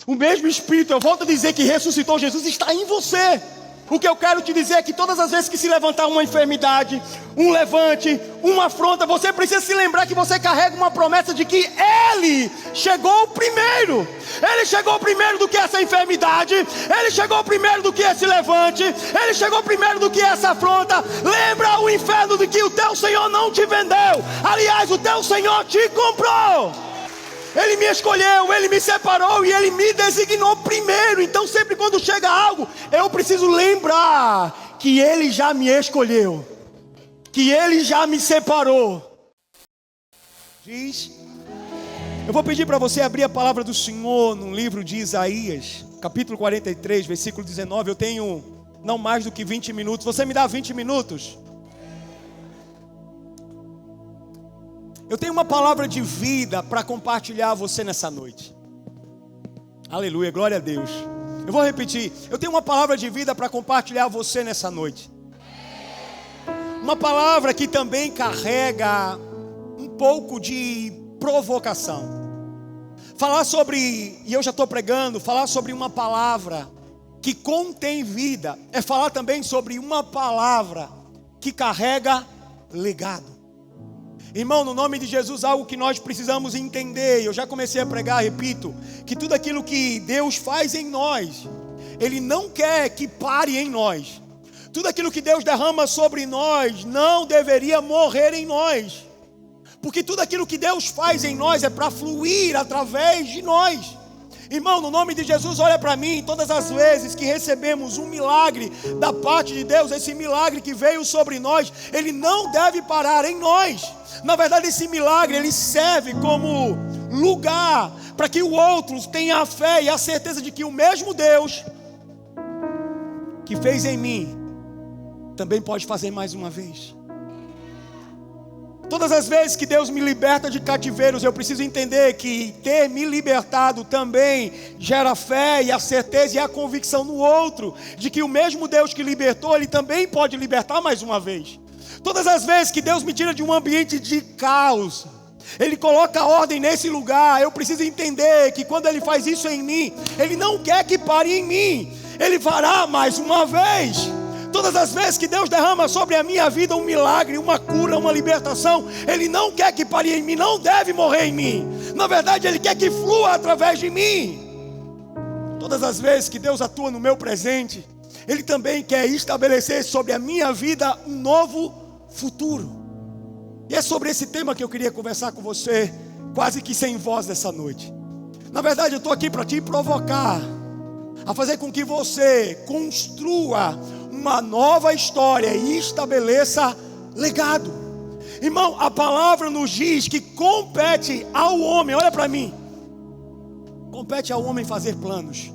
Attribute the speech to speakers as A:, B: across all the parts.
A: O mesmo Espírito, eu volto a dizer, que ressuscitou Jesus, está em você. O que eu quero te dizer é que todas as vezes que se levantar uma enfermidade, um levante, uma afronta, você precisa se lembrar que você carrega uma promessa de que Ele chegou primeiro. Ele chegou primeiro do que essa enfermidade, Ele chegou primeiro do que esse levante, Ele chegou primeiro do que essa afronta. Lembra o inferno de que o teu Senhor não te vendeu. Aliás, o teu Senhor te comprou. Ele me escolheu, Ele me separou e Ele me designou primeiro. Então sempre quando chega algo, eu preciso lembrar que Ele já me escolheu, que Ele já me separou. Eu vou pedir para você abrir a palavra do Senhor no livro de Isaías, capítulo 43, versículo 19. Eu tenho não mais do que 20 minutos. Você me dá 20 minutos? Eu tenho uma palavra de vida para compartilhar a você nessa noite. Aleluia, glória a Deus. Eu vou repetir. Eu tenho uma palavra de vida para compartilhar a você nessa noite. Uma palavra que também carrega um pouco de provocação. Falar sobre, e eu já estou pregando, falar sobre uma palavra que contém vida, é falar também sobre uma palavra que carrega legado. Irmão, no nome de Jesus, algo que nós precisamos entender, eu já comecei a pregar, repito, que tudo aquilo que Deus faz em nós, Ele não quer que pare em nós. Tudo aquilo que Deus derrama sobre nós, não deveria morrer em nós. Porque tudo aquilo que Deus faz em nós é para fluir através de nós. Irmão, no nome de Jesus, olha para mim, todas as vezes que recebemos um milagre da parte de Deus, esse milagre que veio sobre nós, ele não deve parar em nós. Na verdade, esse milagre, ele serve como lugar para que o outro tenha a fé e a certeza de que o mesmo Deus que fez em mim, também pode fazer mais uma vez. Todas as vezes que Deus me liberta de cativeiros, eu preciso entender que ter me libertado também gera fé e a certeza e a convicção no outro, de que o mesmo Deus que libertou, Ele também pode libertar mais uma vez. Todas as vezes que Deus me tira de um ambiente de caos, Ele coloca ordem nesse lugar, eu preciso entender que quando Ele faz isso em mim, Ele não quer que pare em mim, Ele fará mais uma vez. Todas as vezes que Deus derrama sobre a minha vida um milagre, uma cura, uma libertação, Ele não quer que pare em mim, não deve morrer em mim. Na verdade, Ele quer que flua através de mim. Todas as vezes que Deus atua no meu presente, Ele também quer estabelecer sobre a minha vida um novo futuro. E é sobre esse tema que eu queria conversar com você, quase que sem voz nessa noite. Na verdade, eu estou aqui para te provocar a fazer com que você construa uma nova história e estabeleça legado. Irmão, a palavra nos diz que compete ao homem, olha para mim, compete ao homem fazer planos,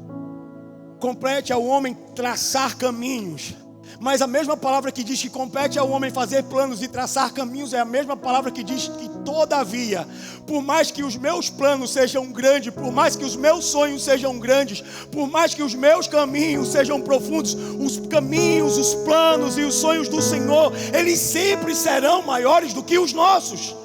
A: compete ao homem traçar caminhos. Mas a mesma palavra que diz que compete ao homem fazer planos e traçar caminhos é a mesma palavra que diz que, todavia, por mais que os meus planos sejam grandes, por mais que os meus sonhos sejam grandes, por mais que os meus caminhos sejam profundos, os caminhos, os planos e os sonhos do Senhor, eles sempre serão maiores do que os nossos.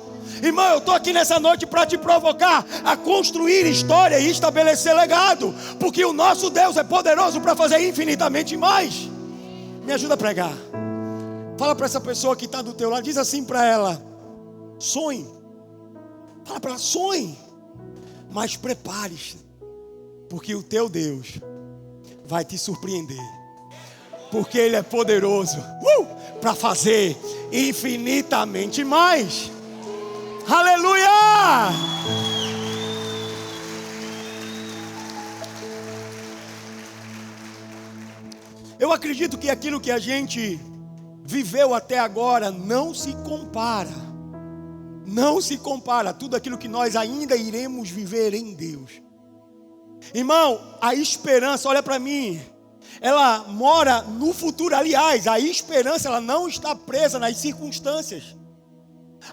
A: Irmão, eu estou aqui nessa noite para te provocar a construir história e estabelecer legado, porque o nosso Deus é poderoso para fazer infinitamente mais. Me ajuda a pregar. Fala para essa pessoa que está do teu lado, diz assim para ela: sonhe. Fala para ela: sonhe, mas prepare-se, porque o teu Deus vai te surpreender, porque Ele é poderoso para fazer infinitamente mais. Aleluia! Eu acredito que aquilo que a gente viveu até agora não se compara a tudo aquilo que nós ainda iremos viver em Deus. Irmão, a esperança, olha para mim, ela mora no futuro. Aliás, a esperança, ela não está presa nas circunstâncias.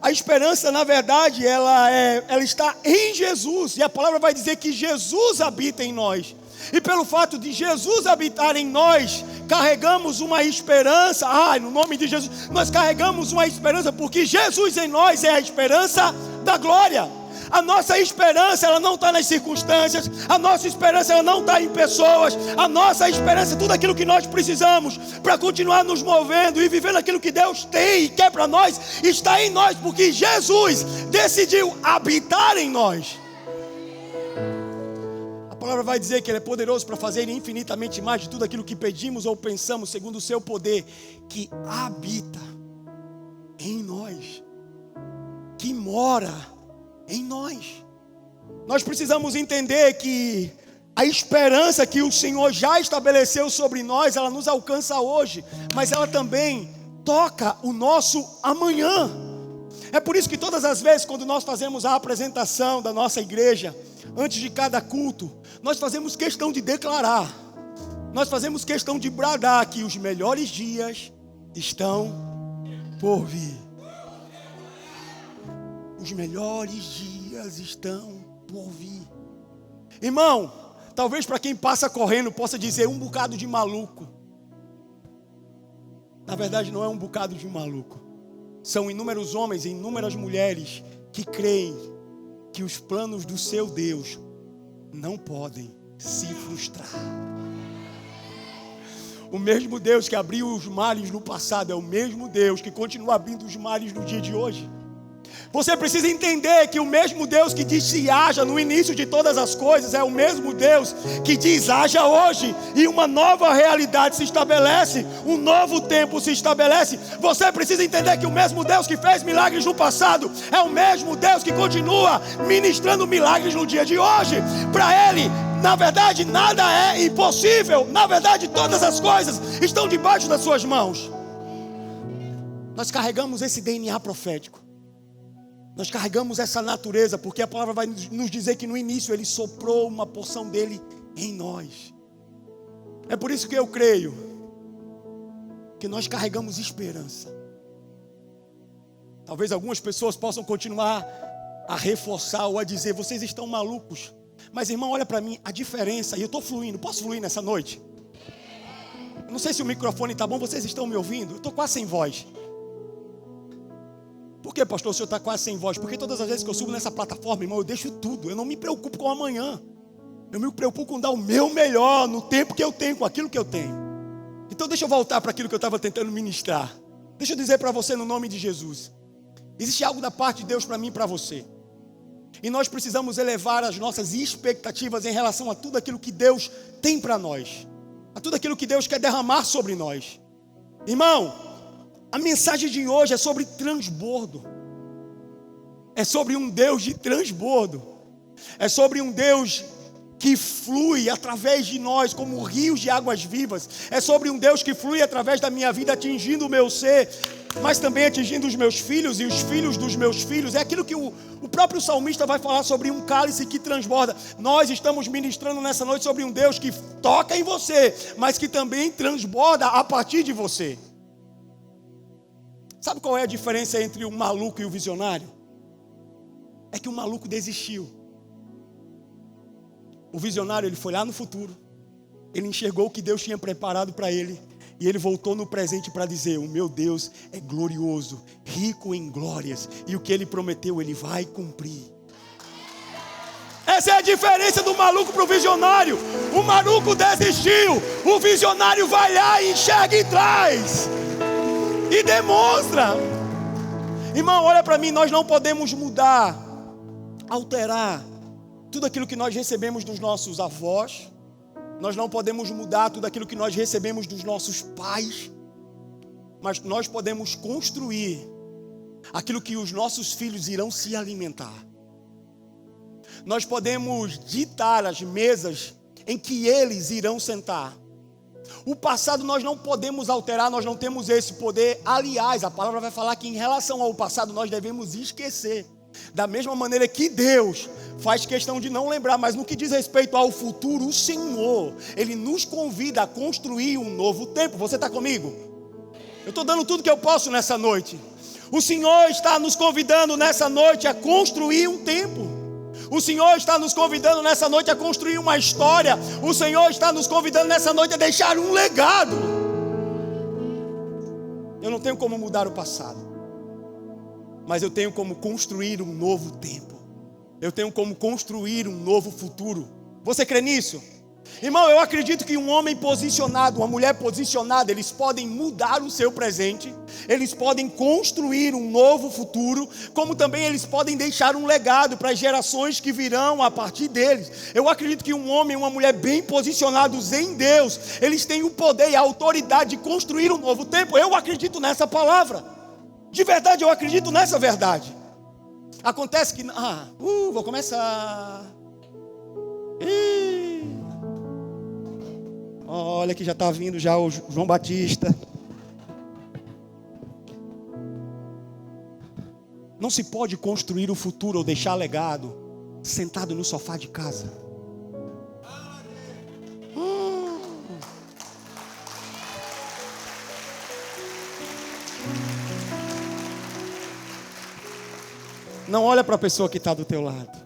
A: A esperança, na verdade, ela está em Jesus. E a palavra vai dizer que Jesus habita em nós. E pelo fato de Jesus habitar em nós, carregamos uma esperança. No nome de Jesus, nós carregamos uma esperança, porque Jesus em nós é a esperança da glória. A nossa esperança, ela não está nas circunstâncias. A nossa esperança, ela não está em pessoas. A nossa esperança, tudo aquilo que nós precisamos para continuar nos movendo e vivendo aquilo que Deus tem e quer para nós, está em nós, porque Jesus decidiu habitar em nós. A palavra vai dizer que Ele é poderoso para fazer infinitamente mais de tudo aquilo que pedimos ou pensamos, segundo o seu poder, que habita em nós, que mora em nós. Nós precisamos entender que a esperança que o Senhor já estabeleceu sobre nós, ela nos alcança hoje, mas ela também toca o nosso amanhã. É por isso que todas as vezes quando nós fazemos a apresentação da nossa igreja, antes de cada culto, nós fazemos questão de declarar, nós fazemos questão de bradar que os melhores dias estão por vir. Os melhores dias estão por vir. Irmão, talvez para quem passa correndo possa dizer um bocado de maluco. Na verdade não é um bocado de maluco. São inúmeros homens e inúmeras mulheres que creem que os planos do seu Deus não podem se frustrar. O mesmo Deus que abriu os mares no passado é o mesmo Deus que continua abrindo os mares no dia de hoje. Você precisa entender que o mesmo Deus que disse haja no início de todas as coisas é o mesmo Deus que diz haja hoje, e uma nova realidade se estabelece, um novo tempo se estabelece. Você precisa entender que o mesmo Deus que fez milagres no passado é o mesmo Deus que continua ministrando milagres no dia de hoje. Para Ele, na verdade, nada é impossível. Na verdade, todas as coisas estão debaixo das suas mãos. Nós carregamos esse DNA profético. Nós carregamos essa natureza, porque a palavra vai nos dizer que no início Ele soprou uma porção dele em nós. É por isso que eu creio que nós carregamos esperança. Talvez algumas pessoas possam continuar a reforçar ou a dizer: vocês estão malucos. Mas irmão, olha para mim, a diferença, e eu estou fluindo, posso fluir nessa noite? Eu não sei se o microfone está bom, vocês estão me ouvindo? Eu estou quase sem voz. Por que, pastor, o senhor está quase sem voz? Porque todas as vezes que eu subo nessa plataforma, irmão, eu deixo tudo. Eu não me preocupo com o amanhã. Eu me preocupo com dar o meu melhor no tempo que eu tenho, com aquilo que eu tenho. Então deixa eu voltar para aquilo que eu estava tentando ministrar. Deixa eu dizer para você no nome de Jesus. Existe algo da parte de Deus para mim e para você. E nós precisamos elevar as nossas expectativas em relação a tudo aquilo que Deus tem para nós. A tudo aquilo que Deus quer derramar sobre nós. Irmão, a mensagem de hoje é sobre transbordo. É sobre um Deus de transbordo. É sobre um Deus que flui através de nós como rios de águas vivas. É sobre um Deus que flui através da minha vida, atingindo o meu ser, mas também atingindo os meus filhos e os filhos dos meus filhos. É aquilo que o próprio salmista vai falar sobre um cálice que transborda. Nós estamos ministrando nessa noite sobre um Deus que toca em você, mas que também transborda a partir de você. Sabe qual é a diferença entre o maluco e o visionário? É que o maluco desistiu. O visionário, ele foi lá no futuro. Ele enxergou o que Deus tinha preparado para ele. E ele voltou no presente para dizer: o meu Deus é glorioso, rico em glórias. E o que ele prometeu, ele vai cumprir. Essa é a diferença do maluco para o visionário. O maluco desistiu. O visionário vai lá e enxerga e traz. E demonstra. Irmão, olha para mim, nós não podemos mudar, alterar tudo aquilo que nós recebemos dos nossos avós. Nós não podemos mudar tudo aquilo que nós recebemos dos nossos pais. Mas nós podemos construir aquilo que os nossos filhos irão se alimentar. Nós podemos ditar as mesas em que eles irão sentar. O passado nós não podemos alterar, nós não temos esse poder. Aliás, a palavra vai falar que em relação ao passado nós devemos esquecer. Da mesma maneira que Deus faz questão de não lembrar, mas no que diz respeito ao futuro, o Senhor, Ele nos convida a construir um novo tempo. Você está comigo? Eu estou dando tudo que eu posso nessa noite. O Senhor está nos convidando nessa noite a construir um tempo. O Senhor está nos convidando nessa noite a construir uma história. O Senhor está nos convidando nessa noite a deixar um legado. Eu não tenho como mudar o passado, mas eu tenho como construir um novo tempo. eu tenho como construir um novo futuro. Você crê nisso? Irmão, eu acredito que um homem posicionado, uma mulher posicionada, eles podem mudar o seu presente, eles podem construir um novo futuro, como também eles podem deixar um legado para as gerações que virão a partir deles. Eu acredito que um homem e uma mulher bem posicionados em Deus, eles têm o poder e a autoridade de construir um novo tempo. Eu acredito nessa palavra. De verdade, eu acredito nessa verdade. Acontece que... vou começar... Olha que já está vindo já o João Batista. Não se pode construir o futuro ou deixar legado sentado no sofá de casa. Não olha para a pessoa que está do teu lado.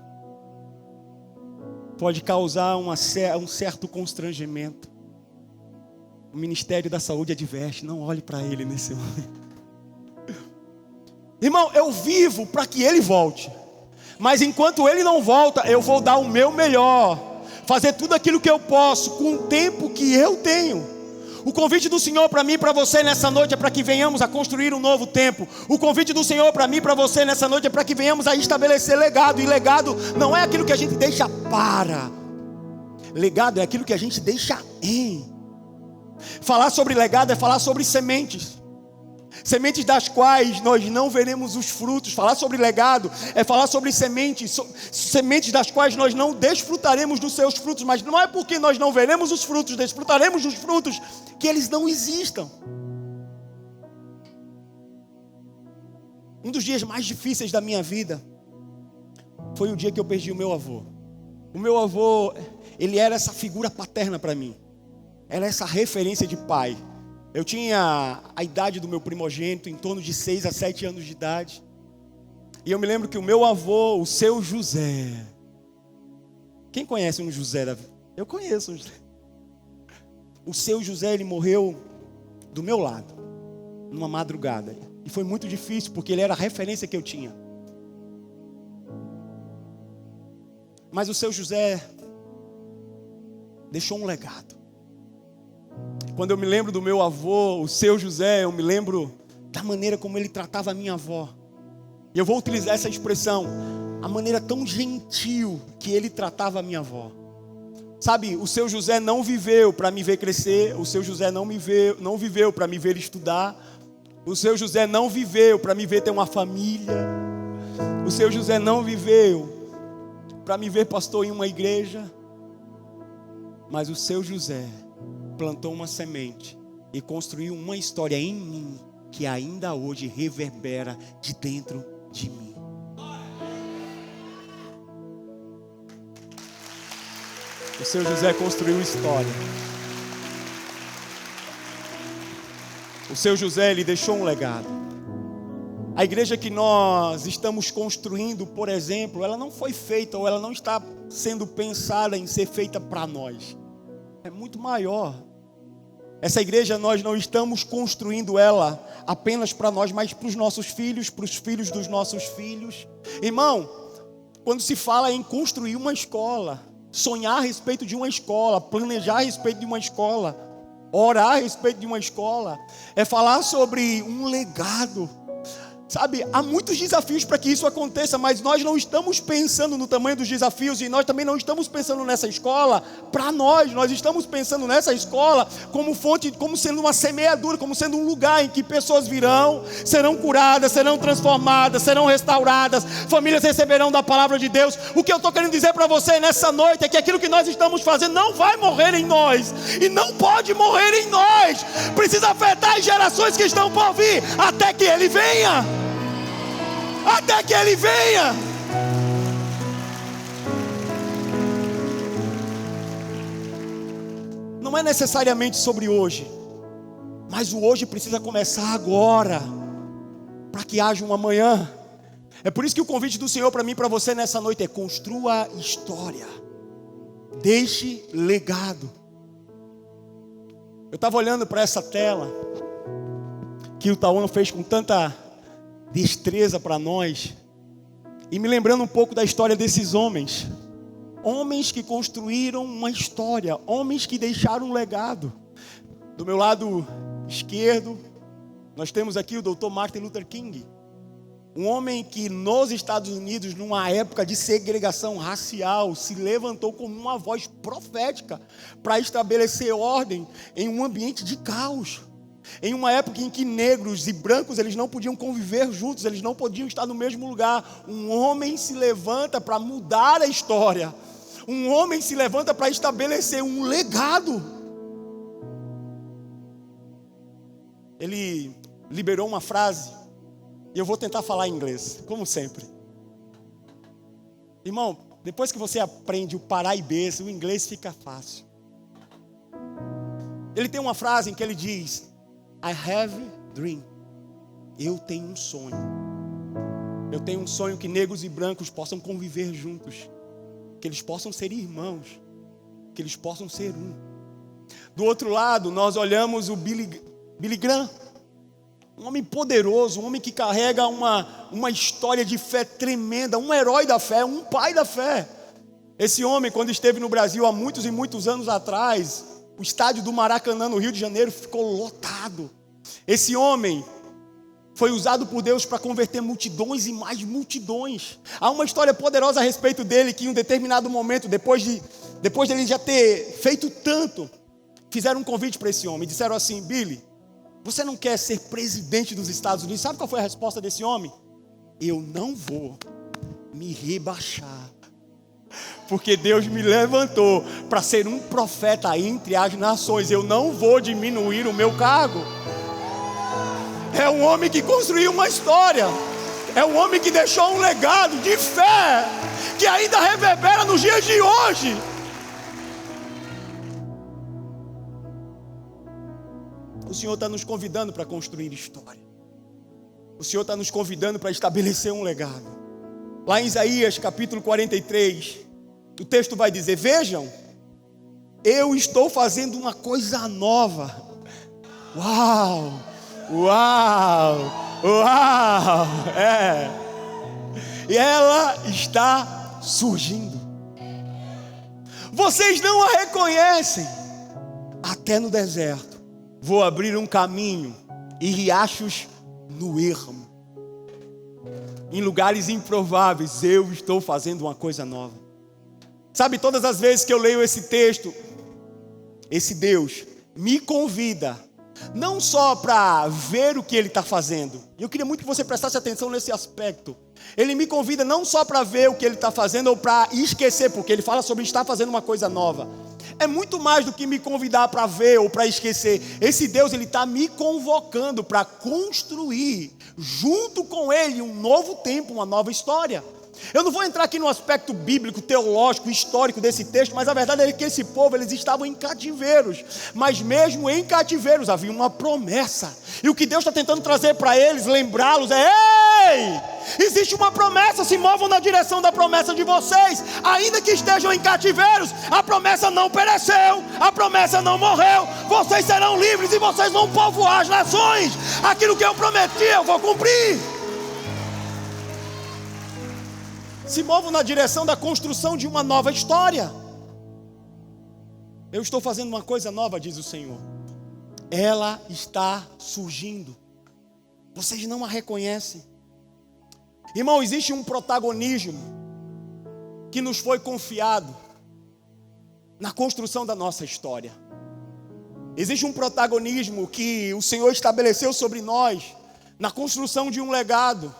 A: Pode causar um certo constrangimento. O Ministério da Saúde adverte, não olhe para ele nesse momento. Irmão, eu vivo para que ele volte. Mas enquanto ele não volta, eu vou dar o meu melhor. Fazer tudo aquilo que eu posso, com o tempo que eu tenho. O convite do Senhor para mim e para você nessa noite é para que venhamos a construir um novo tempo. O convite do Senhor para mim e para você nessa noite é para que venhamos a estabelecer legado. E legado não é aquilo que a gente deixa para. Legado é aquilo que a gente deixa em. Falar sobre legado é falar sobre sementes. Sementes das quais nós não veremos os frutos. Falar sobre legado é falar sobre sementes. Sementes das quais nós não desfrutaremos dos seus frutos. Mas não é porque nós não veremos os frutos, desfrutaremos dos frutos, que eles não existam. Um dos dias mais difíceis da minha vida foi o dia que eu perdi o meu avô. O meu avô, ele era essa figura paterna para mim. Era essa referência de pai. Eu tinha a idade do meu primogênito, em torno de 6 a 7 anos de idade. E eu me lembro que o meu avô, o seu José... Quem conhece um José da vida? Eu conheço um José. O seu José, ele morreu do meu lado, numa madrugada. E foi muito difícil, porque ele era a referência que eu tinha. Mas o seu José deixou um legado. Quando eu me lembro do meu avô, o seu José, eu me lembro da maneira como ele tratava a minha avó. E eu vou utilizar essa expressão, a maneira tão gentil que ele tratava a minha avó. Sabe, o seu José não viveu para me ver crescer, o seu José não viveu para me ver estudar, o seu José não viveu para me ver ter uma família, o seu José não viveu para me ver pastor em uma igreja, mas o seu José plantou uma semente e construiu uma história em mim que ainda hoje reverbera de dentro de mim. O seu José construiu história. O seu José, ele deixou um legado. A igreja que nós estamos construindo, por exemplo, ela não foi feita ou ela não está sendo pensada em ser feita para nós. É muito maior. Essa igreja nós não estamos construindo ela apenas para nós, mas para os nossos filhos, para os filhos dos nossos filhos. Irmão, quando se fala em construir uma escola, sonhar a respeito de uma escola, planejar a respeito de uma escola, orar a respeito de uma escola, é falar sobre um legado. Sabe, há muitos desafios para que isso aconteça, mas nós não estamos pensando no tamanho dos desafios e nós também não estamos pensando nessa escola para nós estamos pensando nessa escola como fonte, como sendo uma semeadura, como sendo um lugar em que pessoas virão, serão curadas, serão transformadas, serão restauradas, famílias receberão da palavra de Deus. O que eu estou querendo dizer para você nessa noite é que aquilo que nós estamos fazendo não vai morrer em nós e não pode morrer em nós, precisa afetar as gerações que estão por vir até que Ele venha. Até que Ele venha. Não é necessariamente sobre hoje, mas o hoje precisa começar agora, para que haja um amanhã. É por isso que o convite do Senhor para mim e para você nessa noite é: construa história, deixe legado. Eu estava olhando para essa tela que o Tauan fez com tanta destreza para nós, E me lembrando um pouco da história desses homens. Homens que construíram uma história, homens que deixaram um legado. Do meu lado esquerdo, nós temos aqui o Dr. Martin Luther King. Um homem que nos Estados Unidos, numa época de segregação racial, se levantou como uma voz profética para estabelecer ordem em um ambiente de caos. Em uma época em que negros e brancos eles não podiam conviver juntos, eles não podiam estar no mesmo lugar. Um homem se levanta para mudar a história. Um homem se levanta para estabelecer um legado. Ele liberou uma frase, e eu vou tentar falar em inglês, como sempre. Irmão, depois que você aprende o paraibês, o inglês fica fácil. Ele tem uma frase em que ele diz: I have a dream. Eu tenho um sonho. Eu tenho um sonho que negros e brancos possam conviver juntos. Que eles possam ser irmãos. Que eles possam ser um. Do outro lado, nós olhamos o Billy Graham. Um homem poderoso, um homem que carrega uma história de fé tremenda. Um herói da fé, um pai da fé. Esse homem, quando esteve no Brasil há muitos e muitos anos atrás, o estádio do Maracanã, no Rio de Janeiro, ficou lotado. Esse homem foi usado por Deus para converter multidões e mais multidões. Há uma história poderosa a respeito dele, que em um determinado momento, depois dele já ter feito tanto, fizeram um convite para esse homem. Disseram assim: Billy, você não quer ser presidente dos Estados Unidos? Sabe qual foi a resposta desse homem? Eu não vou me rebaixar, porque Deus me levantou para ser um profeta entre as nações. Eu não vou diminuir o meu cargo. É um homem que construiu uma história. É um homem que deixou um legado de fé que ainda reverbera nos dias de hoje. O Senhor está nos convidando para construir história. O Senhor está nos convidando para estabelecer um legado. Lá em Isaías capítulo 43, o texto vai dizer: vejam, eu estou fazendo uma coisa nova. Uau! Uau! Uau! É. E ela está surgindo. Vocês não a reconhecem. Até no deserto vou abrir um caminho e riachos no ermo. Em lugares improváveis eu estou fazendo uma coisa nova. Sabe, todas as vezes que eu leio esse texto, esse Deus me convida não só para ver o que Ele está fazendo. Eu queria muito que você prestasse atenção nesse aspecto. Ele me convida não só para ver o que Ele está fazendo ou para esquecer, porque Ele fala sobre estar fazendo uma coisa nova. É muito mais do que me convidar para ver ou para esquecer. Esse Deus, Ele está me convocando para construir junto com Ele um novo tempo, uma nova história. Eu não vou entrar aqui no aspecto bíblico, teológico, histórico desse texto, mas a verdade é que esse povo, eles estavam em cativeiros. Mas mesmo em cativeiros havia uma promessa. E o que Deus está tentando trazer para eles, lembrá-los, é: ei, existe uma promessa, se movam na direção da promessa de vocês. Ainda que estejam em cativeiros, a promessa não pereceu, a promessa não morreu. Vocês serão livres e vocês vão povoar as nações. Aquilo que eu prometi, eu vou cumprir. Se movam na direção da construção de uma nova história. Eu estou fazendo uma coisa nova, diz o Senhor. Ela está surgindo. Vocês não a reconhecem. Irmão, existe um protagonismo que nos foi confiado na construção da nossa história. Existe um protagonismo que o Senhor estabeleceu sobre nós na construção de um legado.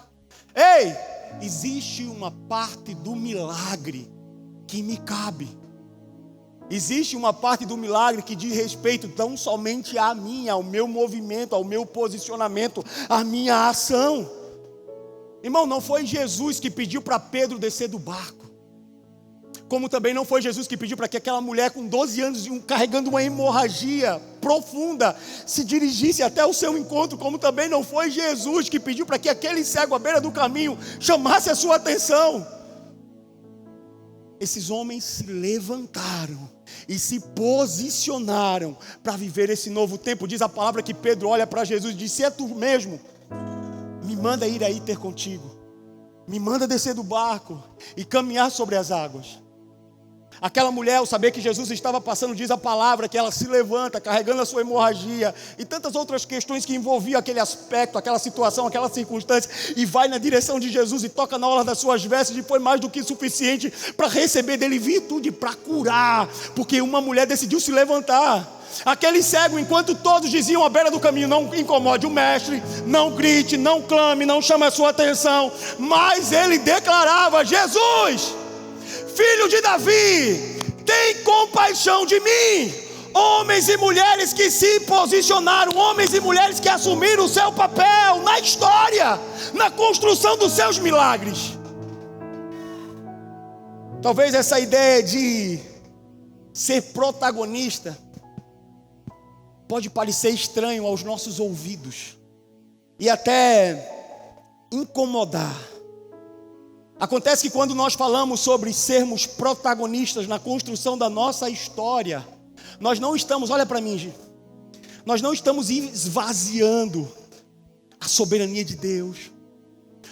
A: Ei! Existe uma parte do milagre que me cabe. Existe uma parte do milagre que diz respeito tão somente a mim, ao meu movimento, ao meu posicionamento, à minha ação. Irmão, não foi Jesus que pediu para Pedro descer do barco. Como também não foi Jesus que pediu para que aquela mulher com 12 anos, carregando uma hemorragia profunda, se dirigisse até o seu encontro. Como também não foi Jesus que pediu para que aquele cego à beira do caminho chamasse a sua atenção. Esses homens se levantaram e se posicionaram para viver esse novo tempo. Diz a palavra que Pedro olha para Jesus e diz: se é tu mesmo, me manda ir aí ter contigo. me manda descer do barco e caminhar sobre as águas. Aquela mulher, ao saber que Jesus estava passando, diz a palavra que ela se levanta, carregando a sua hemorragia e tantas outras questões que envolviam aquele aspecto, aquela situação, aquela circunstância, e vai na direção de Jesus e toca na orla das suas vestes, e foi mais do que suficiente para receber dele virtude, para curar, porque uma mulher decidiu se levantar. Aquele cego, enquanto todos diziam à beira do caminho: não incomode o mestre, não grite, não clame, não chame a sua atenção, mas ele declarava: Jesus, filho de Davi, tem compaixão de mim. Homens e mulheres que se posicionaram, homens e mulheres que assumiram o seu papel na história, na construção dos seus milagres. Talvez essa ideia de ser protagonista pode parecer estranho aos nossos ouvidos e até incomodar. Acontece que quando nós falamos sobre sermos protagonistas na construção da nossa história, nós não estamos, olha para mim, gente, nós não estamos esvaziando a soberania de Deus.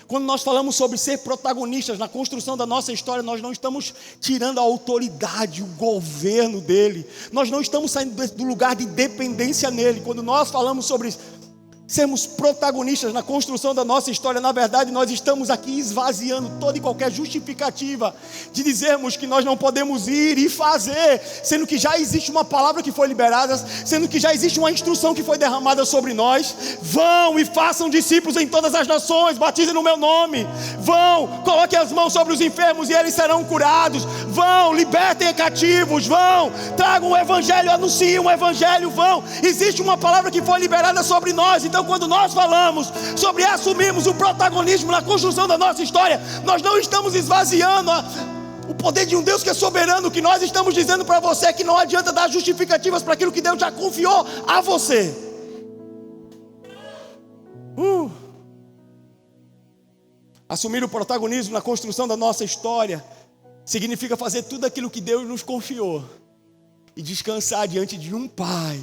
A: Quando nós falamos sobre ser protagonistas na construção da nossa história, nós não estamos tirando a autoridade, o governo dele. Nós não estamos saindo do lugar de dependência nele. Quando nós falamos sobre sermos protagonistas na construção da nossa história, na verdade nós estamos aqui esvaziando toda e qualquer justificativa de dizermos que nós não podemos ir e fazer, sendo que já existe uma palavra que foi liberada, sendo que já existe uma instrução que foi derramada sobre nós. Vão e façam discípulos em todas as nações, batizem no meu nome, vão, coloquem as mãos sobre os enfermos e eles serão curados, vão, libertem cativos, vão, tragam o evangelho, anunciem o evangelho, vão. Existe uma palavra que foi liberada sobre nós. Então, quando nós falamos sobre assumirmos o protagonismo na construção da nossa história, nós não estamos esvaziando o poder de um Deus que é soberano. O que nós estamos dizendo para você é que não adianta dar justificativas para aquilo que Deus já confiou a você. Assumir o protagonismo na construção da nossa história significa fazer tudo aquilo que Deus nos confiou e descansar diante de um Pai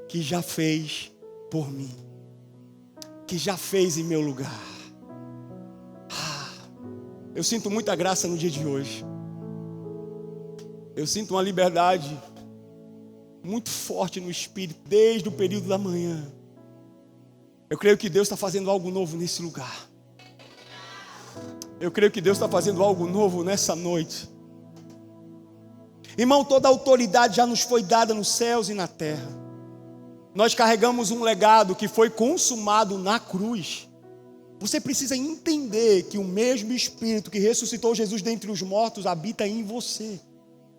A: que já fez por mim, que já fez em meu lugar. Eu sinto muita graça no dia de hoje. Eu sinto uma liberdade muito forte no Espírito, desde o período da manhã. Eu creio que Deus está fazendo algo novo nesse lugar. Eu creio que Deus está fazendo algo novo nessa noite. Irmão, toda a autoridade já nos foi dada nos céus e na terra. Nós carregamos um legado que foi consumado na cruz. Você precisa entender que o mesmo Espírito que ressuscitou Jesus dentre os mortos habita em você.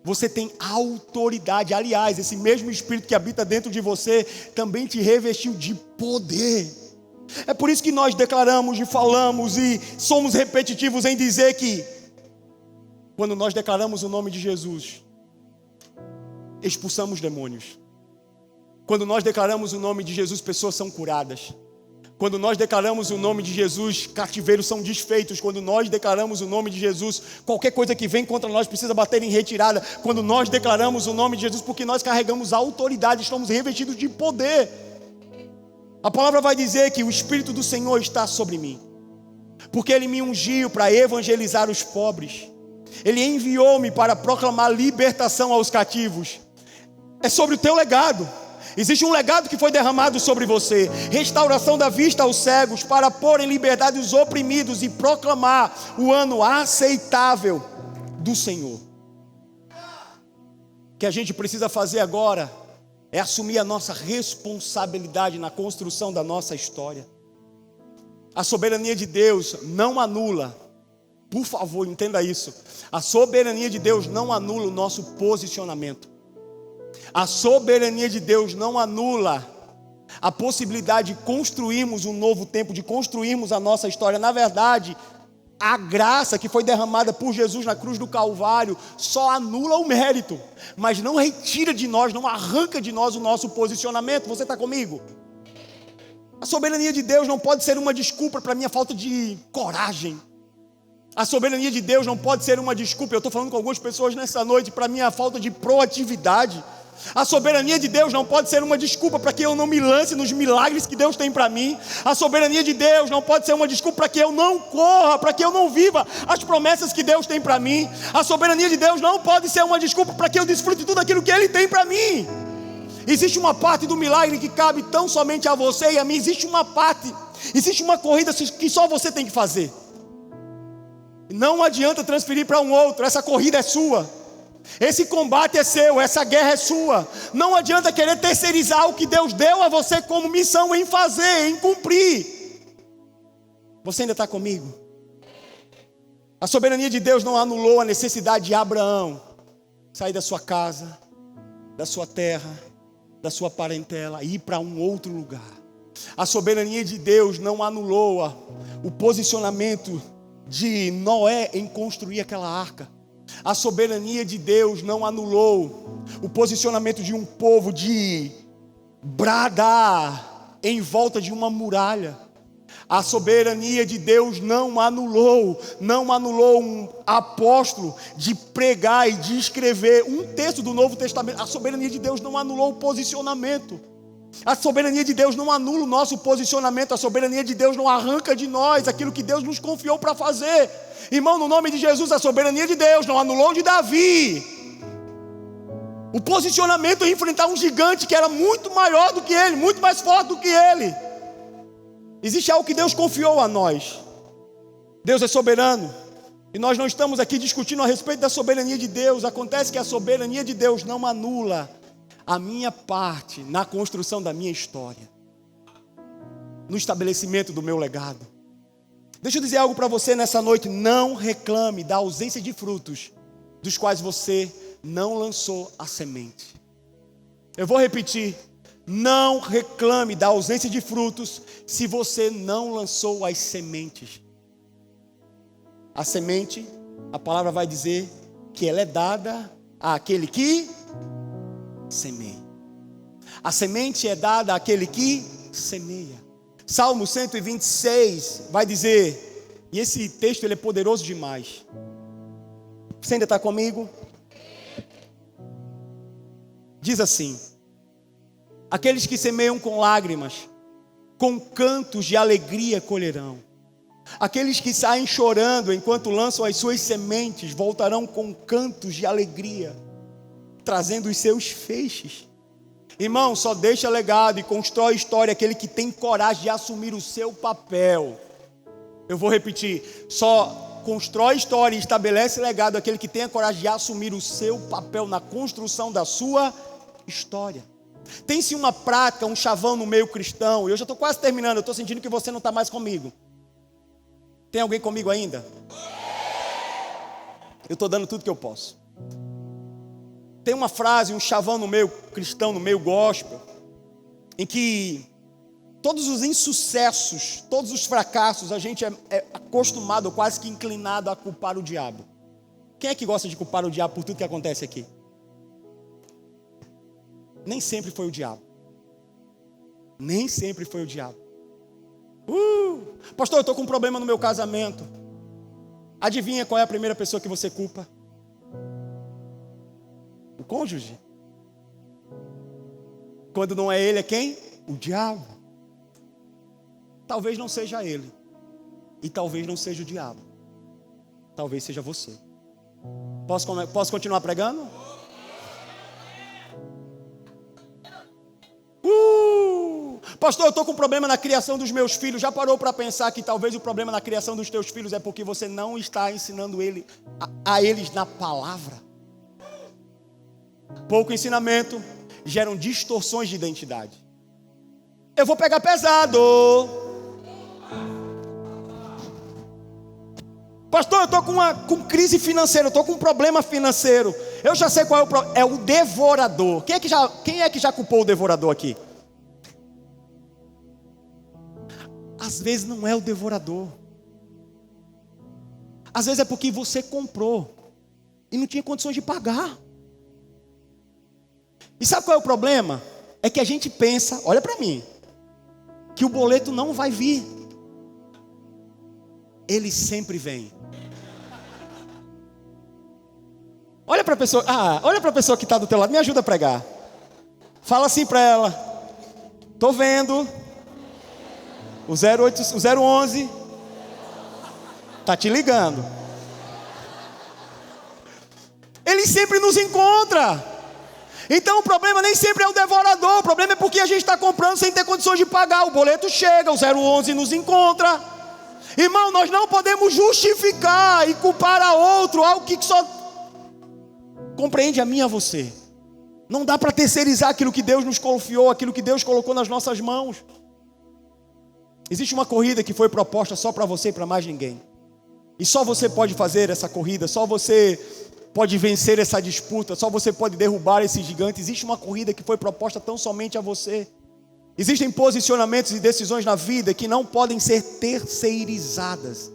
A: Você tem autoridade. Aliás, esse mesmo Espírito que habita dentro de você também te revestiu de poder. É por isso que nós declaramos e falamos e somos repetitivos em dizer que quando nós declaramos o nome de Jesus, expulsamos demônios. Quando nós declaramos o nome de Jesus, pessoas são curadas. Quando nós declaramos o nome de Jesus, cativeiros são desfeitos. Quando nós declaramos o nome de Jesus, qualquer coisa que vem contra nós precisa bater em retirada. Quando nós declaramos o nome de Jesus, porque nós carregamos autoridade, estamos revestidos de poder. A palavra vai dizer que o Espírito do Senhor está sobre mim, porque Ele me ungiu para evangelizar os pobres. Ele enviou-me para proclamar libertação aos cativos. É sobre o teu legado. Existe um legado que foi derramado sobre você: restauração da vista aos cegos, para pôr em liberdade os oprimidos e proclamar o ano aceitável do Senhor. O que a gente precisa fazer agora é assumir a nossa responsabilidade na construção da nossa história. A soberania de Deus não anula, por favor, entenda isso. A soberania de Deus não anula o nosso posicionamento. A soberania de Deus não anula a possibilidade de construirmos um novo tempo, de construirmos a nossa história. Na verdade, a graça que foi derramada por Jesus na cruz do Calvário só anula o mérito, mas não retira de nós, não arranca de nós o nosso posicionamento. Você está comigo? A soberania de Deus não pode ser uma desculpa para a minha falta de coragem. A soberania de Deus não pode ser uma desculpa, eu estou falando com algumas pessoas nessa noite, para a minha falta de proatividade. A soberania de Deus não pode ser uma desculpa para que eu não me lance nos milagres que Deus tem para mim. A soberania de Deus não pode ser uma desculpa para que eu não corra, para que eu não viva as promessas que Deus tem para mim. A soberania de Deus não pode ser uma desculpa para que eu desfrute tudo aquilo que Ele tem para mim. Existe uma parte do milagre que cabe tão somente a você e a mim. Existe uma parte, existe uma corrida que só você tem que fazer. Não adianta transferir para um outro, essa corrida é sua. Esse combate é seu, essa guerra é sua. Não adianta querer terceirizar o que Deus deu a você como missão em fazer, em cumprir. Você ainda está comigo? A soberania de Deus não anulou a necessidade de Abraão sair da sua casa, da sua terra, da sua parentela e ir para um outro lugar. A soberania de Deus não anulou o posicionamento de Noé em construir aquela arca. A soberania de Deus não anulou o posicionamento de um povo de bradar em volta de uma muralha. A soberania de Deus não anulou um apóstolo de pregar e de escrever um texto do Novo Testamento. A soberania de Deus não anulou o posicionamento. A soberania de Deus não anula o nosso posicionamento. A soberania de Deus não arranca de nós aquilo que Deus nos confiou para fazer. Irmão, no nome de Jesus, a soberania de Deus não anulou de Davi o posicionamento em enfrentar um gigante que era muito maior do que ele, muito mais forte do que ele. Existe algo que Deus confiou a nós. Deus é soberano e nós não estamos aqui discutindo a respeito da soberania de Deus. Acontece que a soberania de Deus não anula a minha parte na construção da minha história, no estabelecimento do meu legado. Deixa eu dizer algo para você nessa noite. Não reclame da ausência de frutos dos quais você não lançou a semente. Eu vou repetir. Não reclame da ausência de frutos se você não lançou as sementes. A semente, a palavra vai dizer que ela é dada àquele que semeia. A semente é dada àquele que semeia. Salmo 126 vai dizer, e esse texto ele é poderoso demais. Você ainda está comigo? Diz assim: aqueles que semeiam com lágrimas, com cantos de alegria colherão. Aqueles que saem chorando enquanto lançam as suas sementes, voltarão com cantos de alegria, trazendo os seus feixes. Irmão, só deixa legado e constrói história aquele que tem coragem de assumir o seu papel. Eu vou repetir, só constrói história e estabelece legado aquele que tem a coragem de assumir o seu papel na construção da sua história. Tem-se uma prática, um chavão no meio cristão, e eu já estou quase terminando, eu estou sentindo que você não está mais comigo. Tem alguém comigo ainda? Eu estou dando tudo que eu posso. Tem uma frase, um chavão no meio cristão, no meio gospel, em que todos os insucessos, todos os fracassos, a gente é acostumado, quase que inclinado a culpar o diabo. Quem é que gosta de culpar o diabo por tudo que acontece aqui? Nem sempre foi o diabo. Nem sempre foi o diabo. Pastor, eu estou com um problema no meu casamento. Adivinha qual é a primeira pessoa que você culpa? O cônjuge. Quando não é ele, é quem? O diabo. Talvez não seja ele. E talvez não seja o diabo. Talvez seja você. Posso continuar pregando? Pastor, eu estou com um problema na criação dos meus filhos. Já parou para pensar que talvez o problema na criação dos teus filhos é porque você não está ensinando a eles na palavra? Pouco ensinamento geram distorções de identidade. Eu vou pegar pesado. Pastor, eu estou com crise financeira, eu estou com um problema financeiro. Eu já sei qual é o problema. É o devorador. Quem é que já culpou o devorador aqui? Às vezes não é o devorador. Às vezes é porque você comprou e não tinha condições de pagar. E sabe qual é o problema? É que a gente pensa, olha para mim, que o boleto não vai vir. Ele sempre vem. Olha para a pessoa que está do teu lado, me ajuda a pregar. Fala assim para ela: tô vendo. O 011 tá te ligando. Ele sempre nos encontra. Então o problema nem sempre é o devorador. O problema é porque a gente está comprando sem ter condições de pagar. O boleto chega, o 011 nos encontra. Irmão, nós não podemos justificar e culpar a outro algo que só compreende a mim e a você. Não dá para terceirizar aquilo que Deus nos confiou, aquilo que Deus colocou nas nossas mãos. Existe uma corrida que foi proposta só para você e para mais ninguém. E só você pode fazer essa corrida, só você pode vencer essa disputa, só você pode derrubar esse gigante. Existe uma corrida que foi proposta tão somente a você. Existem posicionamentos e decisões na vida que não podem ser terceirizadas.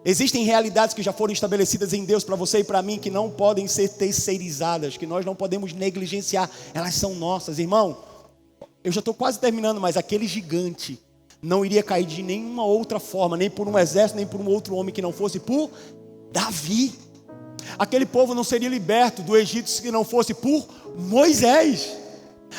A: Existem realidades que já foram estabelecidas em Deus para você e para mim que não podem ser terceirizadas, que nós não podemos negligenciar. Elas são nossas, irmão. Eu já estou quase terminando, mas aquele gigante não iria cair de nenhuma outra forma, nem por um exército, nem por um outro homem que não fosse por Davi. Aquele povo não seria liberto do Egito se não fosse por Moisés.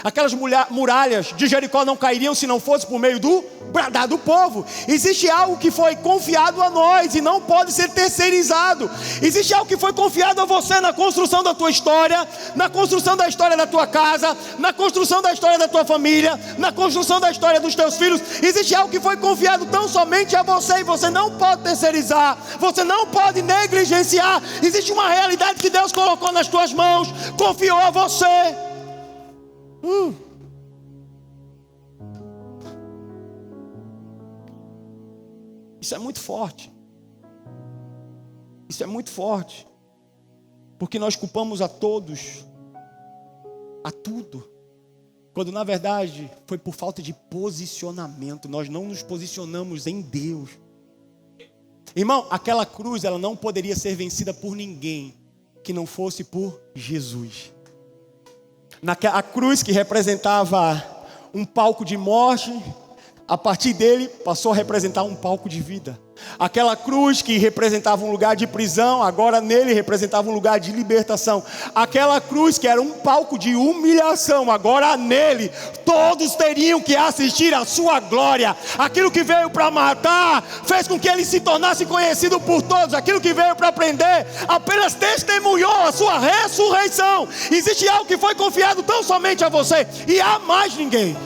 A: Aquelas muralhas de Jericó não cairiam se não fosse por meio do bradar do povo. Existe algo que foi confiado a nós e não pode ser terceirizado. Existe algo que foi confiado a você na construção da tua história, na construção da história da tua casa, na construção da história da tua família, na construção da história dos teus filhos. Existe algo que foi confiado tão somente a você e você não pode terceirizar, você não pode negligenciar. Existe uma realidade que Deus colocou nas tuas mãos, confiou a você. Isso é muito forte. Isso é muito forte. Porque nós culpamos a todos, a tudo, quando na verdade foi por falta de posicionamento. Nós não nos posicionamos em Deus. Irmão, aquela cruz ela não poderia ser vencida por ninguém que não fosse por Jesus. A cruz que representava um palco de morte, a partir dele passou a representar um palco de vida. Aquela cruz que representava um lugar de prisão, agora nele representava um lugar de libertação. Aquela cruz que era um palco de humilhação, agora nele todos teriam que assistir à sua glória. Aquilo que veio para matar fez com que ele se tornasse conhecido por todos. Aquilo que veio para prender apenas testemunhou a sua ressurreição. Existe algo que foi confiado tão somente a você e a mais ninguém.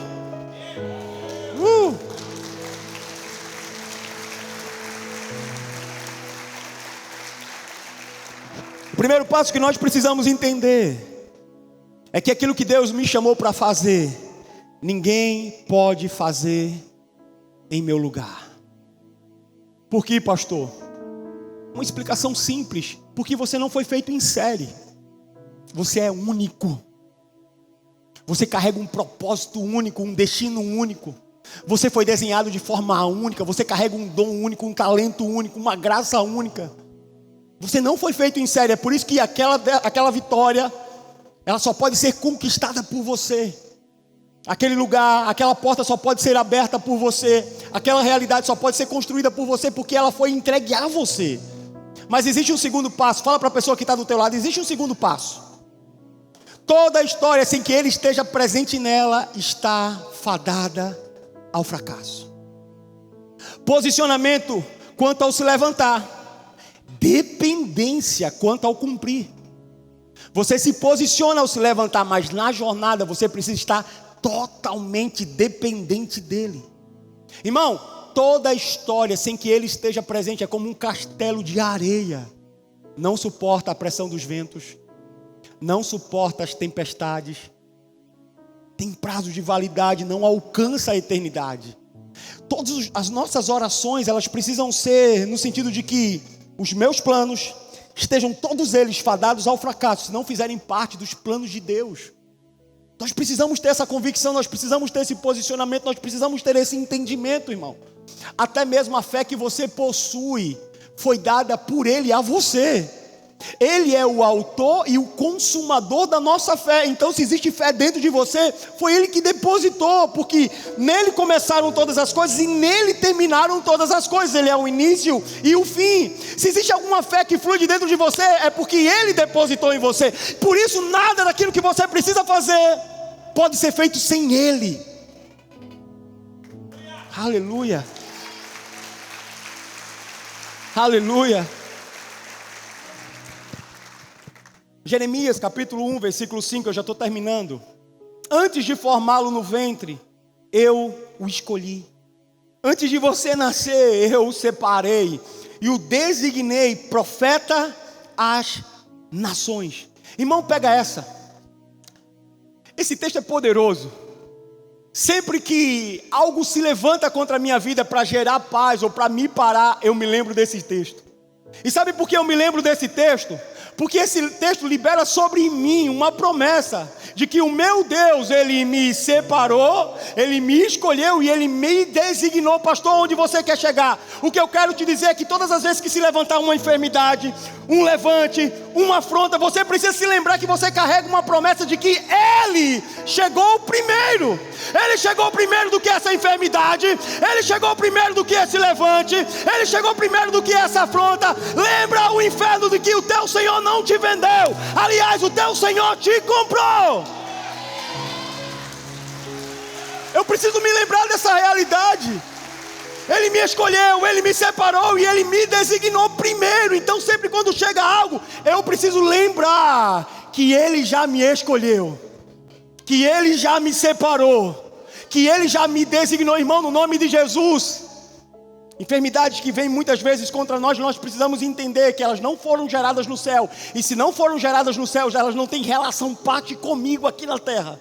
A: O primeiro passo que nós precisamos entender é que aquilo que Deus me chamou para fazer, ninguém pode fazer em meu lugar. Por quê, pastor? Uma explicação simples. Porque você não foi feito em série. Você é único. Você carrega um propósito único, um destino único. Você foi desenhado de forma única. Você carrega um dom único, um talento único, uma graça única. Você não foi feito em série. É por isso que aquela vitória, ela só pode ser conquistada por você. Aquele lugar, aquela porta só pode ser aberta por você. Aquela realidade só pode ser construída por você, porque ela foi entregue a você. Mas existe um segundo passo. Fala para a pessoa que está do teu lado. Existe um segundo passo. Toda a história sem que ele esteja presente nela está fadada ao fracasso. Posicionamento quanto ao se levantar. Dependência quanto ao cumprir. Você se posiciona ao se levantar, mas na jornada você precisa estar totalmente dependente dele. Irmão, toda a história sem que ele esteja presente é como um castelo de areia. Não suporta a pressão dos ventos, não suporta as tempestades, tem prazo de validade, não alcança a eternidade. Todas as nossas orações, elas precisam ser no sentido de que os meus planos estejam todos eles fadados ao fracasso, se não fizerem parte dos planos de Deus. Nós precisamos ter essa convicção, nós precisamos ter esse posicionamento, nós precisamos ter esse entendimento, irmão. Até mesmo a fé que você possui foi dada por Ele a você. Ele é o autor e o consumador da nossa fé. Então, se existe fé dentro de você, foi Ele que depositou, porque nele começaram todas as coisas e nele terminaram todas as coisas. Ele é o início e o fim. Se existe alguma fé que flui de dentro de você, é porque Ele depositou em você. Por isso, nada daquilo que você precisa fazer pode ser feito sem Ele. Aleluia. Aleluia. Jeremias capítulo 1, versículo 5, eu já estou terminando. Antes de formá-lo no ventre, eu o escolhi. Antes de você nascer, eu o separei e o designei profeta às nações. Irmão, pega essa. Esse texto é poderoso. Sempre que algo se levanta contra a minha vida para gerar paz ou para me parar, eu me lembro desse texto. E sabe por que eu me lembro desse texto? Porque esse texto libera sobre mim uma promessa de que o meu Deus, Ele me separou, Ele me escolheu e Ele me designou. Pastor, onde você quer chegar? O que eu quero te dizer é que todas as vezes que se levantar uma enfermidade, um levante, uma afronta, você precisa se lembrar que você carrega uma promessa de que Ele chegou primeiro. Ele chegou primeiro do que essa enfermidade, Ele chegou primeiro do que esse levante, Ele chegou primeiro do que essa afronta. Lembra o inferno de que o teu Senhor não te vendeu, aliás, o teu Senhor te comprou. Eu preciso me lembrar dessa realidade. Ele me escolheu, Ele me separou e Ele me designou primeiro. Então sempre quando chega algo, eu preciso lembrar que Ele já me escolheu, que Ele já me separou, que Ele já me designou. Irmão, no nome de Jesus, enfermidades que vêm muitas vezes contra nós, nós precisamos entender que elas não foram geradas no céu. E se não foram geradas no céu, elas não têm relação parte comigo aqui na terra.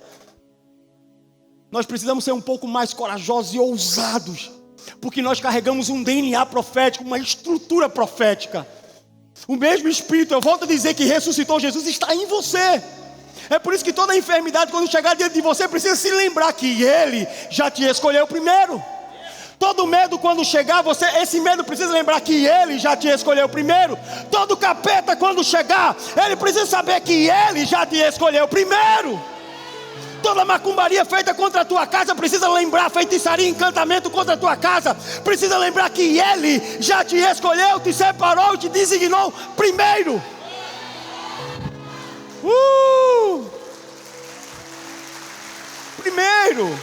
A: Nós precisamos ser um pouco mais corajosos e ousados, porque nós carregamos um DNA profético, uma estrutura profética. O mesmo Espírito, eu volto a dizer, que ressuscitou Jesus está em você. É por isso que toda enfermidade, quando chegar diante de você, precisa se lembrar que Ele já te escolheu primeiro. Todo medo quando chegar, esse medo precisa lembrar que Ele já te escolheu primeiro. Todo capeta quando chegar, ele precisa saber que Ele já te escolheu primeiro. Toda macumbaria feita contra a tua casa precisa lembrar, feitiçaria, encantamento contra a tua casa, precisa lembrar que Ele já te escolheu, te separou, te designou primeiro. Primeiro.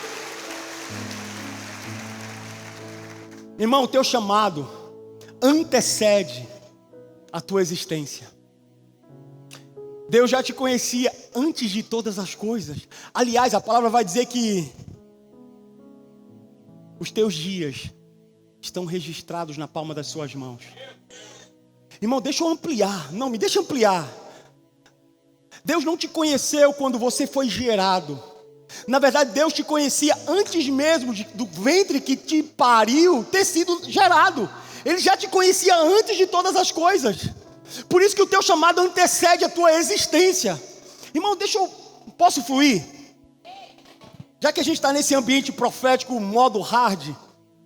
A: Irmão, o teu chamado antecede a tua existência. Deus já te conhecia antes de todas as coisas. Aliás, a palavra vai dizer que os teus dias estão registrados na palma das suas mãos. Irmão, deixa eu ampliar. Não, me deixa ampliar. Deus não te conheceu quando você foi gerado. Na verdade, Deus te conhecia antes mesmo do ventre que te pariu ter sido gerado. Ele já te conhecia antes de todas as coisas. Por isso que o teu chamado antecede a tua existência. Irmão, posso fluir? Já que a gente está nesse ambiente profético, modo hard,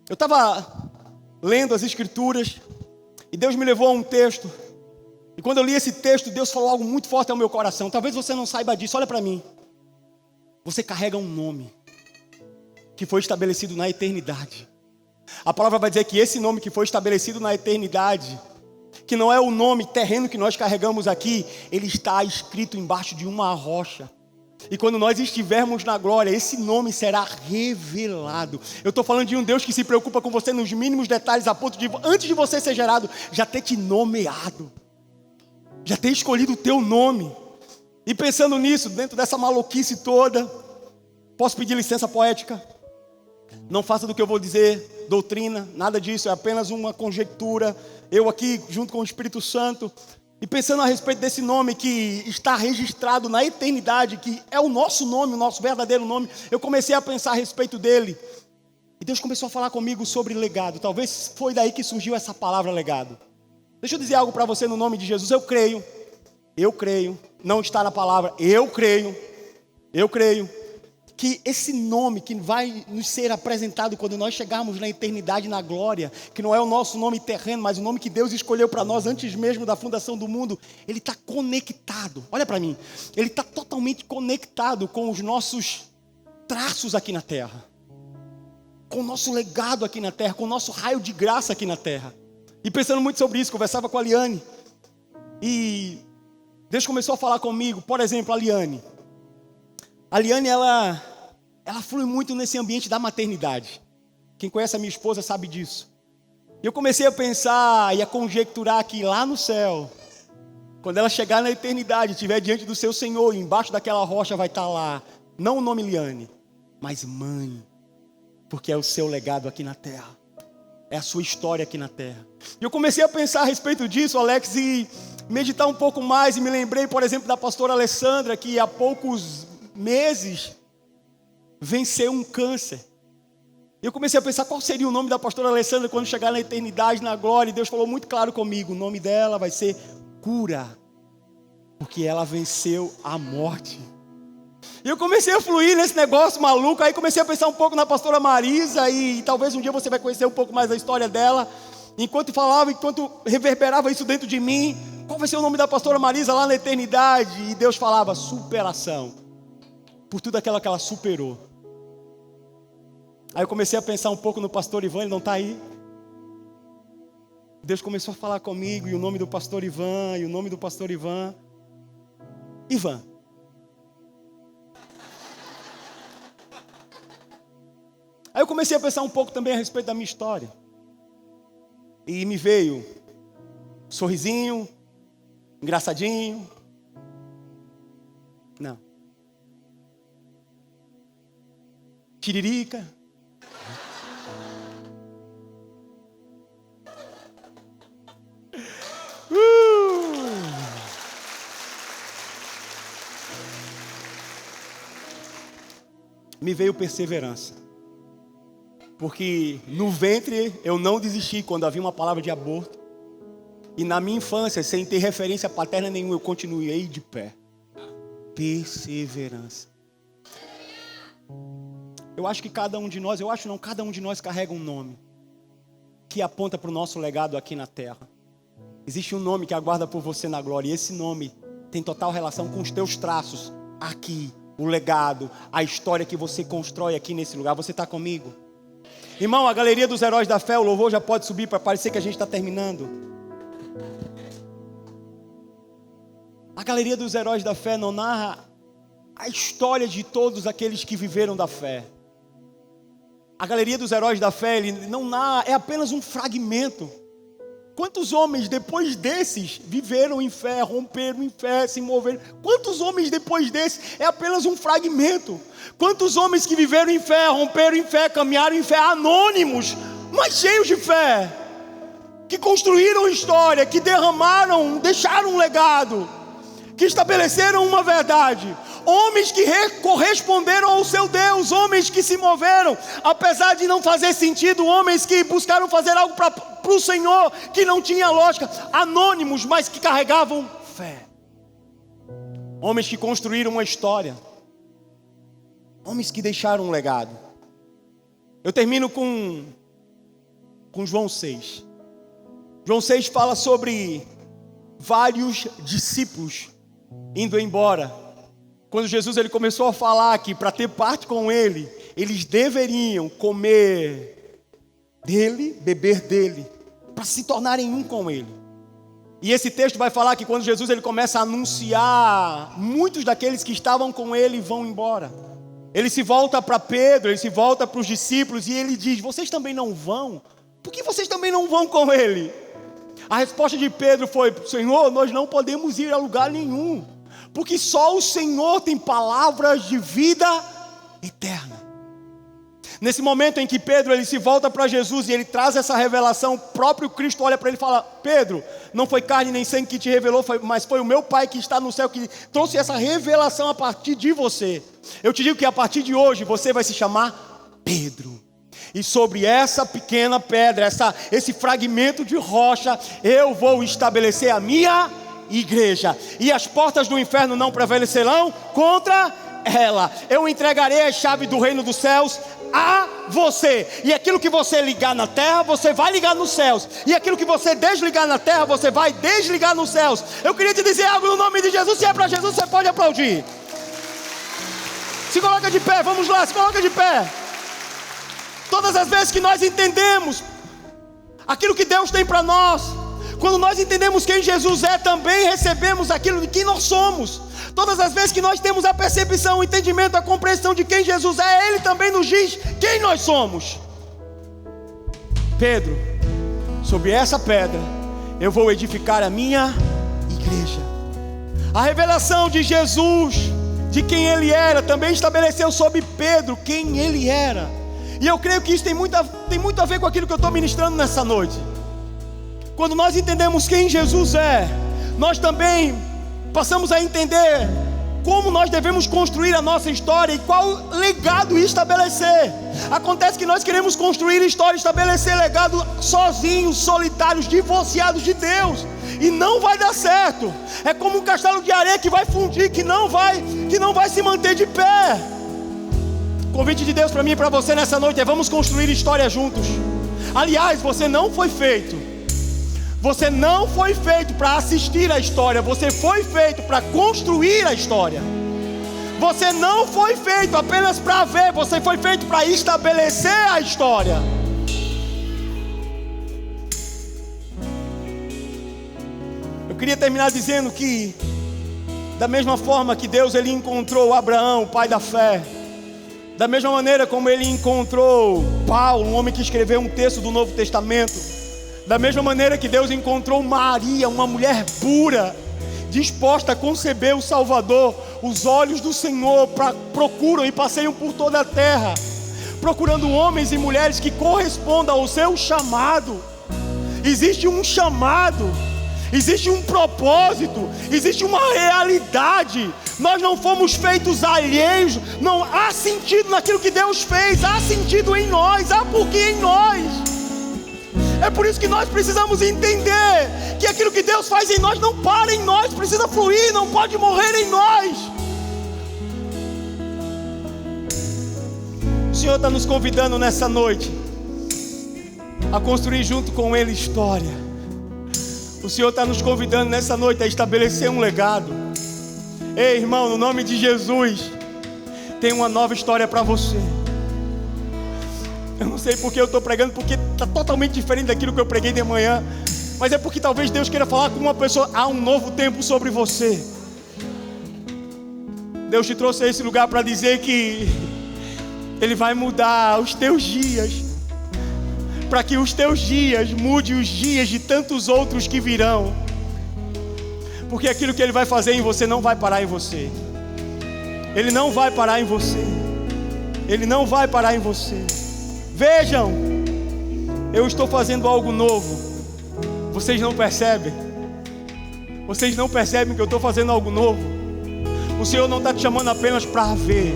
A: eu estava lendo as escrituras e Deus me levou a um texto. E quando eu li esse texto, Deus falou algo muito forte ao meu coração. Talvez você não saiba disso, olha para mim. Você carrega um nome que foi estabelecido na eternidade. A palavra vai dizer que esse nome que foi estabelecido na eternidade, que não é o nome terreno que nós carregamos aqui, ele está escrito embaixo de uma rocha. E quando nós estivermos na glória, esse nome será revelado. Eu estou falando de um Deus que se preocupa com você nos mínimos detalhes, a ponto de, antes de você ser gerado, já ter te nomeado, já ter escolhido o teu nome. E pensando nisso, dentro dessa maluquice toda, posso pedir licença poética? Não faça do que eu vou dizer doutrina, nada disso, é apenas uma conjectura. Eu aqui, junto com o Espírito Santo, e pensando a respeito desse nome que está registrado na eternidade, que é o nosso nome, o nosso verdadeiro nome, eu comecei a pensar a respeito dele. E Deus começou a falar comigo sobre legado. Talvez foi daí que surgiu essa palavra legado. Deixa eu dizer algo para você no nome de Jesus. Eu creio, não está na palavra, eu creio que esse nome que vai nos ser apresentado quando nós chegarmos na eternidade, na glória, que não é o nosso nome terreno, mas o nome que Deus escolheu para nós antes mesmo da fundação do mundo, ele está conectado, olha para mim, ele está totalmente conectado com os nossos traços aqui na terra, com o nosso legado aqui na terra, com o nosso raio de graça aqui na terra. E pensando muito sobre isso, conversava com a Liane, e Deus começou a falar comigo. Por exemplo, a Liane, A Liane, ela flui muito nesse ambiente da maternidade. Quem conhece a minha esposa sabe disso. E eu comecei a pensar e a conjecturar que lá no céu, quando ela chegar na eternidade, estiver diante do seu Senhor, embaixo daquela rocha vai estar lá, não o nome Liane, mas mãe, porque é o seu legado aqui na terra, é a sua história aqui na terra. E eu comecei a pensar a respeito disso, Alex, e meditar um pouco mais, e me lembrei, por exemplo, da pastora Alessandra, que há poucos meses venceu um câncer. Eu comecei a pensar qual seria o nome da pastora Alessandra quando chegar na eternidade, na glória, e Deus falou muito claro comigo, o nome dela vai ser Cura, porque ela venceu a morte. E eu comecei a fluir nesse negócio maluco, aí comecei a pensar um pouco na pastora Marisa, e talvez um dia você vai conhecer um pouco mais a história dela. Enquanto falava, enquanto reverberava isso dentro de mim, qual vai ser o nome da pastora Marisa lá na eternidade? E Deus falava, superação, por tudo aquilo que ela superou. Aí eu comecei a pensar um pouco no pastor Ivan, ele não está aí. Deus começou a falar comigo, e o nome do pastor Ivan, Ivan. Aí eu comecei a pensar um pouco também a respeito da minha história. E me veio sorrisinho, engraçadinho. Não. Tiririca. Me veio perseverança, porque no ventre eu não desisti quando havia uma palavra de aborto, e na minha infância, sem ter referência paterna nenhuma, eu continuei de pé. Perseverança. Eu acho que cada um de nós carrega um nome que aponta para o nosso legado aqui na terra. Existe um nome que aguarda por você na glória, e esse nome tem total relação com os teus traços aqui. O legado, a história que você constrói aqui nesse lugar. Você está comigo? Irmão, a galeria dos heróis da fé, o louvor já pode subir para parecer que a gente está terminando. A galeria dos heróis da fé não narra a história de todos aqueles que viveram da fé. A galeria dos heróis da fé, ele não narra, é apenas um fragmento. Quantos homens depois desses viveram em fé, romperam em fé, se moveram? Quantos homens depois desses? É apenas um fragmento. Quantos homens que viveram em fé, romperam em fé, caminharam em fé, anônimos, mas cheios de fé, que construíram história, que derramaram, deixaram um legado, que estabeleceram uma verdade. Homens que corresponderam ao seu Deus, homens que se moveram, apesar de não fazer sentido, homens que buscaram fazer algo para o Senhor, que não tinha lógica, anônimos, mas que carregavam fé. Homens que construíram uma história, homens que deixaram um legado. Eu termino com João 6. João 6 fala sobre vários discípulos indo embora. Quando Jesus ele começou a falar que para ter parte com ele, eles deveriam comer dele, beber dele, para se tornarem um com ele. E esse texto vai falar que quando Jesus ele começa a anunciar, muitos daqueles que estavam com ele vão embora. Ele se volta para Pedro, ele se volta para os discípulos e ele diz, vocês também não vão? Por que vocês também não vão com ele? A resposta de Pedro foi, Senhor, nós não podemos ir a lugar nenhum, porque só o Senhor tem palavras de vida eterna. Nesse momento em que Pedro ele se volta para Jesus e ele traz essa revelação, o próprio Cristo olha para ele e fala, Pedro, não foi carne nem sangue que te revelou, mas foi o meu Pai que está no céu que trouxe essa revelação a partir de você. Eu te digo que a partir de hoje você vai se chamar Pedro. E sobre essa pequena pedra, esse fragmento de rocha, eu vou estabelecer a minha igreja. E as portas do inferno não prevalecerão contra ela. Eu entregarei a chave do reino dos céus a você. E aquilo que você ligar na terra, você vai ligar nos céus. E aquilo que você desligar na terra, você vai desligar nos céus. Eu queria te dizer algo no nome de Jesus. Se é para Jesus, você pode aplaudir. Se coloca de pé, vamos lá, se coloca de pé. Todas as vezes que nós entendemos aquilo que Deus tem para nós, Quando nós entendemos quem Jesus é, também recebemos aquilo de quem nós somos. Todas as vezes que nós temos a percepção, o entendimento, a compreensão de quem Jesus é, Ele também nos diz quem nós somos. Pedro, sobre essa pedra eu vou edificar a minha igreja. A revelação de Jesus, de quem Ele era, também estabeleceu sobre Pedro quem Ele era. E eu creio que isso tem muito a ver com aquilo que eu estou ministrando nessa noite. Quando nós entendemos quem Jesus é, nós também passamos a entender como nós devemos construir a nossa história e qual legado estabelecer. Acontece que nós queremos construir história, estabelecer legado sozinhos, solitários, divorciados de Deus, e não vai dar certo. É como um castelo de areia que vai fundir, que não vai se manter de pé. O convite de Deus para mim e para você nessa noite é: vamos construir história juntos. Aliás, você não foi feito para assistir a história, você foi feito para construir a história. Você não foi feito apenas para ver, você foi feito para estabelecer a história. Eu queria terminar dizendo que, da mesma forma que Deus ele encontrou Abraão, o pai da fé, da mesma maneira como Ele encontrou Paulo, um homem que escreveu um texto do Novo Testamento, da mesma maneira que Deus encontrou Maria, uma mulher pura, disposta a conceber o Salvador, os olhos do Senhor procuram e passeiam por toda a terra, procurando homens e mulheres que correspondam ao seu chamado. Existe um chamado, existe um propósito, existe uma realidade. Nós não fomos feitos alheios. Não há sentido naquilo que Deus fez, há sentido em nós, há porquê em nós. É por isso que nós precisamos entender que aquilo que Deus faz em nós não para em nós, precisa fluir, não pode morrer em nós. O Senhor está nos convidando nessa noite a construir junto com Ele história. O Senhor está nos convidando nessa noite a estabelecer um legado. Ei, irmão, no nome de Jesus, tem uma nova história para você. Eu não sei porque eu estou pregando, porque está totalmente diferente daquilo que eu preguei de manhã, mas é porque talvez Deus queira falar com uma pessoa. Há um novo tempo sobre você. Deus te trouxe a esse lugar para dizer que Ele vai mudar os teus dias, para que os teus dias mude os dias de tantos outros que virão. Porque aquilo que Ele vai fazer em você não vai parar em você. Ele não vai parar em você. Ele não vai parar em você. Vejam, eu estou fazendo algo novo. Vocês não percebem? Vocês não percebem que eu estou fazendo algo novo? O Senhor não está te chamando apenas para ver.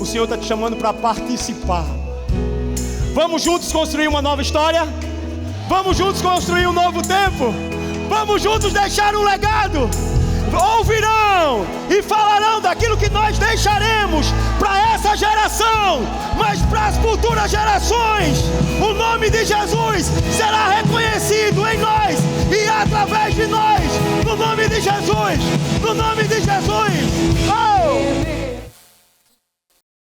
A: O Senhor está te chamando para participar. Vamos juntos construir uma nova história? Vamos juntos construir um novo tempo? Vamos juntos deixar um legado. Ouvirão e falarão daquilo que nós deixaremos para essa geração, mas para as futuras gerações. O nome de Jesus será reconhecido em nós e através de nós. No nome de Jesus. No nome de Jesus. Oh!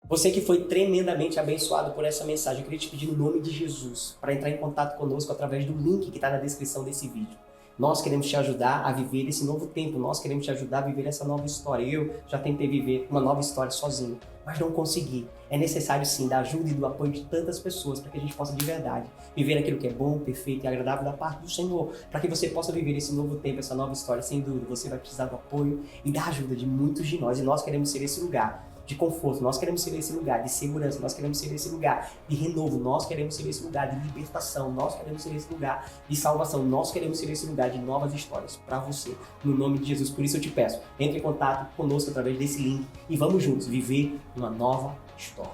B: Você que foi tremendamente abençoado por essa mensagem, eu queria te pedir no nome de Jesus para entrar em contato conosco através do link que está na descrição desse vídeo. Nós queremos te ajudar a viver esse novo tempo, nós queremos te ajudar a viver essa nova história. Eu já tentei viver uma nova história sozinho, mas não consegui. É necessário sim da ajuda e do apoio de tantas pessoas para que a gente possa de verdade viver aquilo que é bom, perfeito e agradável da parte do Senhor, para que você possa viver esse novo tempo, essa nova história. Sem dúvida, você vai precisar do apoio e da ajuda de muitos de nós, e nós queremos ser esse lugar de conforto, nós queremos ser esse lugar de segurança, nós queremos ser esse lugar de renovo, nós queremos ser esse lugar de libertação, nós queremos ser esse lugar de salvação, nós queremos ser esse lugar de novas histórias para você, no nome de Jesus. Por isso eu te peço, entre em contato conosco através desse link e vamos juntos viver uma nova história.